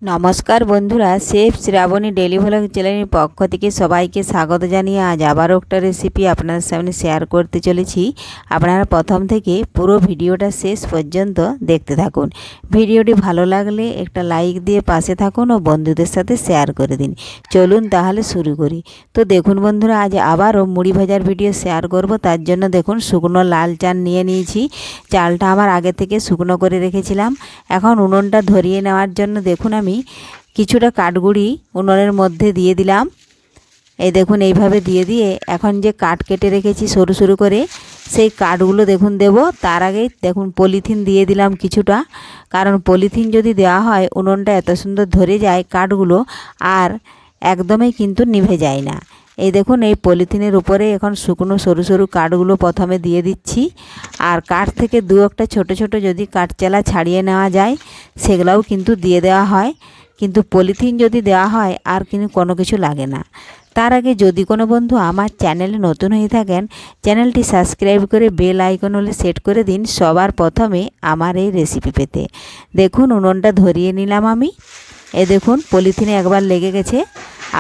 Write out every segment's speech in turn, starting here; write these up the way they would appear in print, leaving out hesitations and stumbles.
নমস্কার বন্ধুরা, chef Shrabani daily vlog চ্যানেলের পক্ষ থেকে সবাইকে স্বাগত জানিয়ে আজ আবারও একটা রেসিপি আপনাদের সামনে শেয়ার করতে চলেছি। আপনারা প্রথম থেকে পুরো ভিডিওটা শেষ পর্যন্ত দেখতে থাকুন। ভিডিওটি ভালো লাগলে একটা লাইক দিয়ে পাশে থাকুন ও বন্ধুদের সাথে শেয়ার করে দিন। চলুন তাহলে শুরু করি। তো দেখুন বন্ধুরা, আজ আবারও মুড়ি ভাজার ভিডিও শেয়ার করব। তার জন্য দেখুন শুকনো লাল চাল নিয়ে নিয়েছি। চালটা আমার আগে থেকে শুকনো করে রেখেছিলাম। এখন উনুনটা ধরিয়ে নেওয়ার জন্য দেখুন আমি কিছুটা কাঠগুঁড়ি উনুনের মধ্যে দিয়ে দিলাম। এই দেখুন এইভাবে দিয়ে দিয়ে এখন যে কাঠ কেটে রেখেছি সরু সরু করে, সেই কাঠগুলো দেখুন দেব। তার আগেই দেখুন পলিথিন দিয়ে দিলাম কিছুটা, কারণ পলিথিন যদি দেওয়া হয় উনুনটা এত সুন্দর ধরে যায় কাঠগুলো, আর একদমই কিন্তু নিভে যায় না। এই দেখুন এই পলিথিনের উপরে এখন শুকনো সরু সরু কাঠগুলো প্রথমে দিয়ে দিচ্ছি। আর কাঠ থেকে দু একটা ছোটো ছোটো যদি কাঠচালা ছাড়িয়ে নেওয়া যায় সেগুলোও কিন্তু দিয়ে দেওয়া হয়, কিন্তু পলিথিন যদি দেওয়া হয় আর কিন্তু কোনো কিছু লাগে না। তার আগে যদি কোনো বন্ধু আমার চ্যানেলে নতুন হয়ে থাকেন, চ্যানেলটি সাবস্ক্রাইব করে বেল আইকন হলে সেট করে দিন সবার প্রথমে আমার এই রেসিপি পেতে। দেখুন উনুনটা ধরিয়ে নিলাম আমি। এ দেখুন পলিথিনে একবার লেগে গেছে,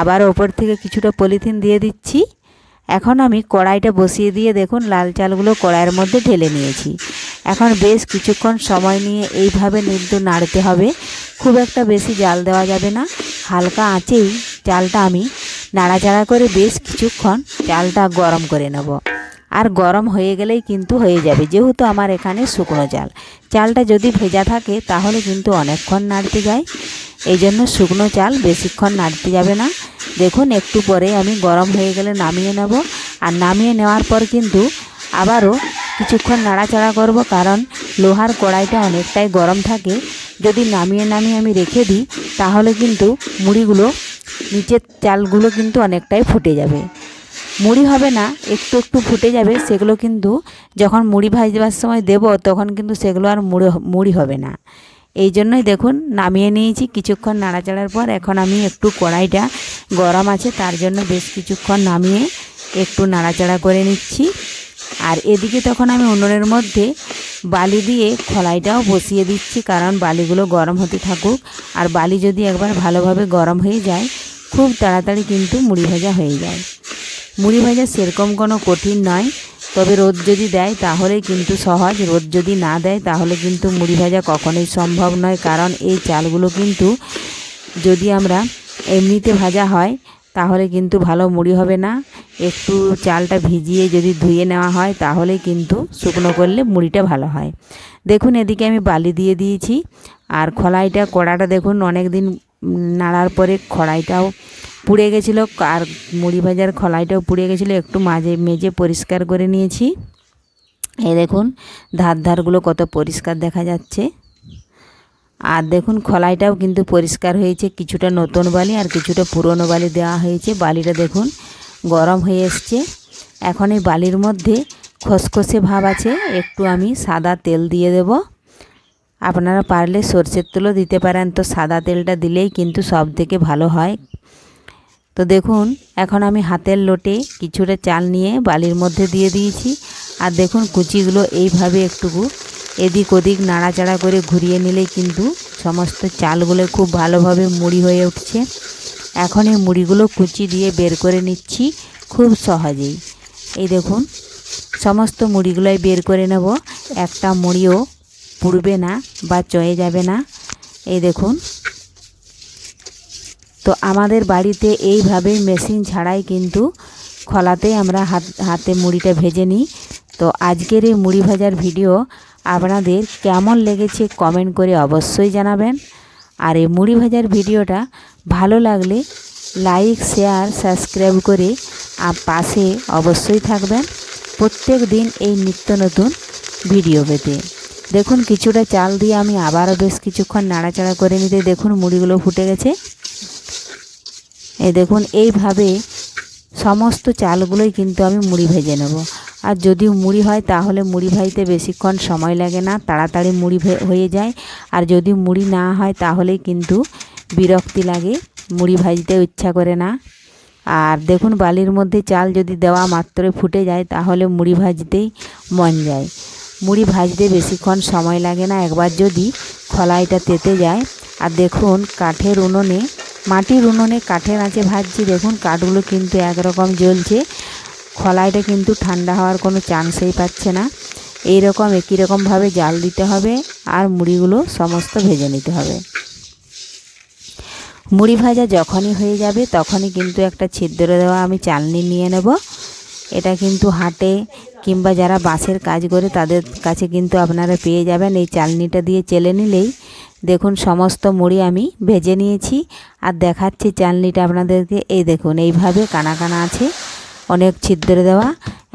আবার ওপর থেকে কিছুটা পলিথিন দিয়ে দিচ্ছি। এখন আমি কড়াইটা বসিয়ে দিয়ে দেখুন লাল চালগুলো কড়াইয়ের মধ্যে ঢেলে নিয়েছি। এখন বেশ কিছুক্ষণ সময় নিয়ে এইভাবে কিন্তু নাড়তে হবে। খুব একটা বেশি জাল দেওয়া যাবে না, হালকা আঁচেই চালটা আমি নাড়াচাড়া করে বেশ কিছুক্ষণ চালটা গরম করে নেব। আর গরম হয়ে গেলেই কিন্তু হয়ে যাবে, যেহেতু আমার এখানে শুকনো চাল। চালটা যদি ভেজা থাকে তাহলে কিন্তু অনেকক্ষণ নাড়তে যায়, এই জন্য শুকনো চাল বেশিক্ষণ নাড়তে যাবে না। দেখুন একটু পরে আমি গরম হয়ে গেলে নামিয়ে নেব। আর নামিয়ে নেওয়ার পর কিন্তু আবারও কিছুক্ষণ নাড়াচাড়া করব, কারণ লোহার কড়াইটা অনেকটাই গরম থাকে। যদি নামিয়ে নামিয়ে আমি রেখে দিই তাহলে কিন্তু মুড়িগুলো, নিচের চালগুলো কিন্তু অনেকটাই ফুটে যাবে। মুড়ি হবে না, একটু একটু ফুটে যাবে, সেগুলো কিন্তু যখন মুড়ি ভাজবার সময় দেব তখন কিন্তু সেগুলো আর মুড়ি হবে না। এই জন্যই দেখুন নামিয়ে নিয়েছি কিছুক্ষণ নাড়াচাড়ার পর। এখন আমি একটু কড়াইটা গরম আছে তার জন্য বেশ কিছুক্ষণ নামিয়ে একটু নাড়াচাড়া করে নিচ্ছি। আর এদিকে তখন আমি উনুনের মধ্যে বালি দিয়ে কড়াইটাও বসিয়ে দিচ্ছি, কারণ বালিগুলো গরম হতে থাকুক। আর বালি যদি একবার ভালোভাবে গরম হয়ে যায় খুব তাড়াতাড়ি কিন্তু মুড়ি ভাজা হয়ে যায়। মুড়ি ভাজা সেরকম কোনো কঠিন নয়, তবে রোদ যদি দেয় তাহলে কিন্তু সহজ, রোদ যদি না দেয় তাহলে কিন্তু মুড়ি ভাজা কখনোই সম্ভব নয়। কারণ এই চালগুলো কিন্তু যদি আমরা এমনিতে ভাজা হয় তাহলে কিন্তু ভালো মুড়ি হবে না। একটু চালটা ভিজিয়ে যদি ধুয়ে নেওয়া হয় তাহলে কিন্তু শুকনো করলে মুড়িটা ভালো হয়। দেখুন এদিকে আমি বালি দিয়ে দিয়েছি। আর কড়াটা দেখুন অনেক দিন নাড়ার পরে কড়াইটাও পুড়ে গেছিলো, আর মুড়ি ভাজার কড়াইটাও পুড়ে গেছিলো। একটু মেজে পরিষ্কার করে নিয়েছি। এই দেখুন ধারগুলো কত পরিষ্কার দেখা যাচ্ছে। আর দেখুন কড়াইটাও কিন্তু পরিষ্কার হয়েছে, কিছুটা নতুন বালি আর কিছুটা পুরনো বালি দেওয়া হয়েছে। বালিটা দেখুন গরম হয়ে এসছে। এখন এই বালির মধ্যে খসখসে ভাব আছে, একটু আমি সাদা তেল দিয়ে দেব। আপনারা পারলে সরষের তেলও দিতে পারেন, তো সাদা তেলটা দিলেই কিন্তু সব থেকে ভালো হয়। তো দেখুন এখন আমি হাতের লোটে কিছুটা চাল নিয়ে বালির মধ্যে দিয়ে দিয়েছি। আর দেখুন কুচিগুলো এইভাবে একটুকু এদিক ওদিক নাড়াচাড়া করে ঘুরিয়ে নিলেই কিন্তু সমস্ত চালগুলো খুব ভালোভাবে মুড়ি হয়ে উঠছে। এখন এই মুড়িগুলো কুচি দিয়ে বের করে নিচ্ছি খুব সহজেই। এই দেখুন সমস্ত মুড়িগুলোই বের করে নেব, একটা মুড়িও পুড়বে না বা চয়ে যাবে না। এই দেখুন, তো আমাদের বাড়িতে এইভাবে মেশিন ছাড়াই কিন্তু খোলাতেই আমরা হাতে মুড়িটা ভেজে নিই। তো আজকের এই মুড়ি ভাজার ভিডিও আপনাদের কেমন লেগেছে কমেন্ট করে অবশ্যই জানাবেন। আর এই মুড়ি ভাজার ভিডিওটা ভালো লাগলে লাইক শেয়ার সাবস্ক্রাইব করে পাশে অবশ্যই থাকবেন প্রত্যেক দিন এই নিত্য নতুন ভিডিও পেতে। দেখুন কিছুটা চাল দিয়ে আমি আবারও বেশ কিছুক্ষণ নাড়াচাড়া করে নিতে দেখুন মুড়িগুলো ফুটে গেছে। এই দেখুন এইভাবে সমস্ত চালগুলোই কিন্তু আমি মুড়ি ভেজে নেব। আর যদি মুড়ি হয় তাহলে মুড়ি ভাজতে বেশিক্ষণ সময় লাগে না, তাড়াতাড়ি মুড়ি হয়ে যায়। আর যদি মুড়ি না হয় তাহলে কিন্তু বিরক্তি লাগে, মুড়ি ভাজতেও ইচ্ছা করে না। আর দেখুন বালির মধ্যে চাল যদি দেওয়া মাত্রই ফুটে যায় তাহলে মুড়ি ভাজতেই মন যায়। মুড়ি ভাজতে বেশিক্ষণ সময় লাগে না, একবার যদি কড়াইটা তেতে যায় আর দেখুন কাঠের উনুনে, মাটির উনুনে কাঠের আঁচে ভাজছি। দেখুন কাঠগুলো কিন্তু একরকম জ্বলছে, খলাইটা কিন্তু ঠান্ডা হওয়ার কোনো চান্সই পাচ্ছে না। এই রকম একই রকমভাবে জাল দিতে হবে আর মুড়িগুলো সমস্ত ভেজে নিতে হবে। মুড়ি ভাজা যখনই হয়ে যাবে তখনই কিন্তু একটা ছিদ্র দেওয়া আমি চালনি নিয়ে নেব। এটা কিন্তু হাটে কিংবা যারা বাঁশের কাজ করে তাদের কাছে কিন্তু আপনারা পেয়ে যাবেন। এই চালনিটা দিয়ে চেলে নিলেই দেখুন সমস্ত মুড়ি আমি ভেজে নিয়েছি। আর দেখাচ্ছি চালনিটা আপনাদেরকে, এই দেখুন এইভাবে কানা কানা আছে, অনেক ছিদ্র দেওয়া।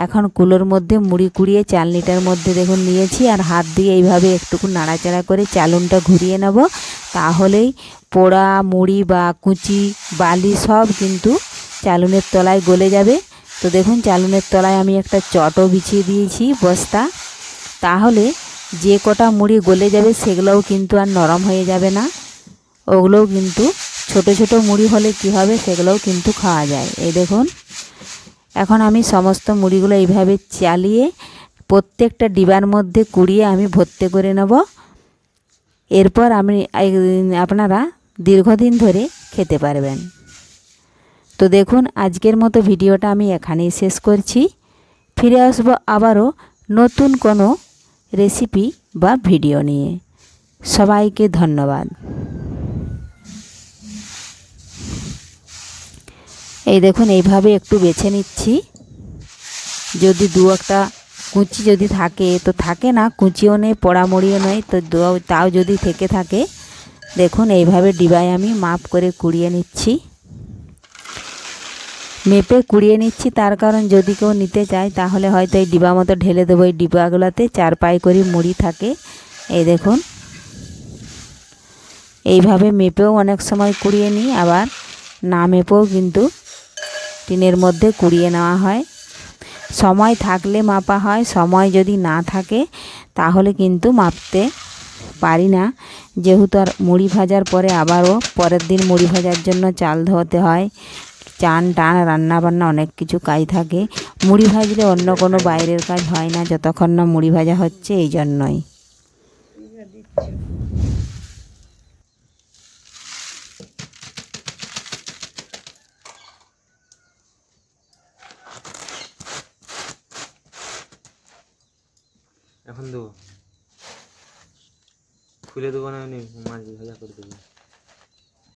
এখন কুলোর মধ্যে মুড়ি কুড়িয়ে চালনিটার মধ্যে দেখুন নিয়েছি, আর হাত দিয়ে এইভাবে একটুকু নাড়াচাড়া করে চালুনটা ঘুরিয়ে নেব। তাহলেই পোড়া মুড়ি বা কুচি বালি সব কিন্তু চালুনের তলায় গলে যাবে। তো দেখুন চালুনের তলায় আমি একটা চটও বিছিয়ে দিয়েছি বস্তা, তাহলে যে কটা মুড়ি গলে যাবে সেগুলোও কিন্তু আর নরম হয়ে যাবে না। ওগুলোও কিন্তু ছোট ছোট মুড়ি হলে কি হবে, সেগুলোও কিন্তু খাওয়া যায়। এই দেখুন এখন আমি সমস্ত মুড়িগুলো এইভাবে চালিয়ে প্রত্যেকটা ডিবার মধ্যে কুড়িয়ে আমি ভর্তি করে নেব। এরপর আপনারা দীর্ঘদিন ধরে খেতে পারবেন। তো দেখুন আজকের মতো ভিডিওটা আমি এখানেই শেষ করছি। ফিরে আসব আবারও নতুন কোনো রেসিপি বা ভিডিও নিয়ে। সবাইকে ধন্যবাদ। এই দেখুন এইভাবে একটু বেছে নিচ্ছি, যদি দু একটা কুচি যদি থাকে তো থাকে না, কুচিও নেই পোড়া মুড়িও নেই, তো তাও যদি থেকে থাকে দেখুন এইভাবে ডিবায় আমি মাপ করে কুড়িয়ে নিচ্ছি। মেপে কুড়িয়ে নিচ্ছি তার কারণ যদি কেউ নিতে চায় তাহলে হয়তো এই ডিবা মতো ঢেলে দেবো। এই ডিবাগুলোতে 4 পাই করে মুড়ি থাকে। এই দেখুন এইভাবে মেপেও অনেক সময় কুড়িয়ে নিই, আবার না মেপেও কিন্তু টিনের মধ্যে কুড়িয়ে নেওয়া হয়। সময় থাকলে মাপা হয়, সময় যদি না থাকে তাহলে কিন্তু মাপতে পারি না, যেহেতু আর মুড়ি ভাজার পরে আবারও পরের দিন মুড়ি ভাজার জন্য চাল ধোয়াতে হয়, চান টান রান্না বান্না অনেক কিছু কাজ থাকে। মুড়ি ভাজলে অন্য কোনো বাইরের কাজ হয় না যতক্ষণ না মুড়ি ভাজা হচ্ছে, এই জন্যই। এখন দেবো, খুলে দেবো না, এমনি মাছ ভাজা করে দেবো।